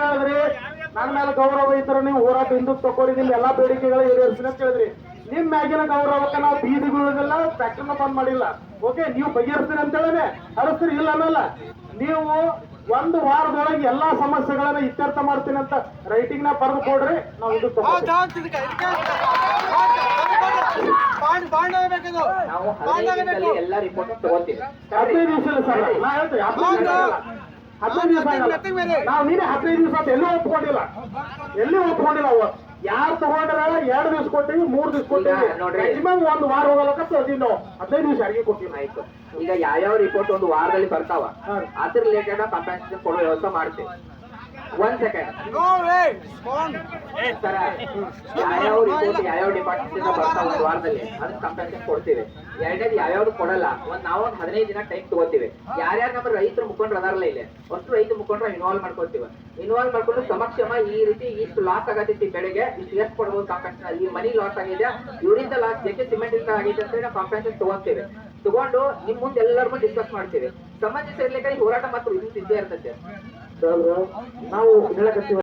ಹೇಳಿದ್ರಿ ನನ್ನ ಮೇಲೆ ಗೌರವ ಇದ್ರೆ ನೀವು ಹೋರಾಟ ಹಿಂದಕ್ಕೆ ತಕೊಳ್ಳಿ, ನಿಮ್ ಎಲ್ಲಾ ಬೇಡಿಕೆಗಳು ಈಡೇರಿಸಿ ಅಂತ ಹೇಳಿದ್ರಿ. ನಿಮ್ ಮ್ಯಾಗಿನ ಗೌರವಕ್ಕೆ ನಾವು ಬೀದಿಗಳಿಗೆಲ್ಲ ಫ್ಯಾಕ್ಟ್ರಿನ ಬಂದ್ ಮಾಡಿಲ್ಲ. ಓಕೆ, ನೀವು ಬಗೆಹರಿಸ್ತೀರಿ ಅಂತ ಹೇಳನೆ ಹರಿಸ್ತೀರಿ, ಇಲ್ಲ ಅನ್ನಲ್ಲ. ನೀವು ಒಂದು ವಾರದೊಳಗೆ ಎಲ್ಲಾ ಸಮಸ್ಯೆಗಳನ್ನ ಇತ್ಯರ್ಥ ಮಾಡ್ತೀನಿ ಅಂತ ರೈಟಿಂಗ್ ನ ಬರೆದು ಕೊಡ್ರಿ, ನಾವು ಇದಕ್ಕೆ ನಾವು 15 ದಿನದಲ್ಲಿ ಎಲ್ಲ ರಿಪೋರ್ಟ್ ತಗೋತೀವಿ. 15 ದಿವಸ ಸರ್, ನಾ ಹೇಳ್ತೀವಿ 15 ದಿವಸ ನಾವು ನೀನೇ 15 ದಿವಸ ಅಂತ ಎಲ್ಲಿ ಒಪ್ಕೊಂಡಿಲ್ಲ ಅವ. ಯಾರು ತಗೊಂಡ್ರ 2 ದಿವಸ ಕೊಟ್ಟಿವಿ, 3 ದಿವಸ ಕೊಟ್ಟಿವಿ, ಮ್ಯಾಕ್ಸಿಮಮ್ 1 ವಾರ ಹೋಗಲಕ್ಕ ನಾವು 15 ದಿವಸ ಅಡಿಗೆ ಕೊಟ್ಟಿವಿ. ಆಯ್ತು, ಈಗ ಯಾವ್ಯಾವ ರಿಪೋರ್ಟ್ ಒಂದು ವಾರದಲ್ಲಿ ಬರ್ತಾವ ಅದ್ರ ರಿಲೇಟೆಡ್ ಕಾಂಪನ್ಸೇಷನ್ ಕೊಡೋ ವ್ಯವಸ್ಥೆ ಮಾಡ್ತೀವಿ. 1 ಸೆಕೆಂಡ್ ಸರ, ಯಾವ್ಯಾವ ರಿಪೋರ್ಟ್ ಯಾವ್ಯಾವ ಡಿಪಾರ್ಟ್ಮೆಂಟ್ ಇಂದ ಬರ್ತಾವ ಒಂದು ವಾರದಲ್ಲಿ ಅದಕ್ಕೆ ಕಾಂಪನ್ಸೇಷನ್ ಕೊಡ್ತೀವಿ. ಎರಡನೇದು ಯಾವ್ಯಾವ್ದು ಕೊಡಲ್ಲ ನಾವು 15 ದಿನ ಟೈಮ್ ತಗೋತೀವಿ. ಯಾರ್ಯಾರು ನಮ್ಮ ರೈತರು ಮುಖಂಡ್ರು ಅದಾರಲ್ಲ ಇಲ್ಲಿ ಅಷ್ಟು ರೈತ ಮುಖಂಡ್ರ ಇನ್ವಾಲ್ವ್ ಮಾಡ್ಕೊತೀವಿ. ಇನ್ವಾಲ್ವ್ ಮಾಡ್ಕೊಂಡು ಸಮಕ್ಷಮ ಈ ರೀತಿ ಇಷ್ಟು ಲಾಸ್ ಆಗತೈತಿ ಬೆಳೆಗೆ, ಇಷ್ಟು ಎಷ್ಟು ಕೊಡ್ಬೋದು ಕಾಂಪನ್ಸೇಷನ್, ಈ ಮನಿ ಲಾಸ್ ಆಗಿದೆ, ಇವರಿಂದ ಲಾಸ್ ಜಕ್ಕೆ ಸಿಮೆಂಟ್ ಇಂದ ಆಗಿದೆ ಅಂತ ನಾವು ಕಾಂಪನ್ಸೇಷನ್ ತಗೋತೀವಿ. ತಗೊಂಡು ನಿಮ್ ಮುಂದೆ ಎಲ್ಲರಿಗೂ ಡಿಸ್ಕಸ್ ಮಾಡ್ತೀವಿ. ಸಮಂಜಸ ಇರ್ಲಿಕ್ಕೆ ಹೋರಾಟ ಮಾತ್ರ ಇದ್ದೇ ಇರ್ತೈತೆ. ನಾವು ಹೇಳಕತ್ತೀವಿ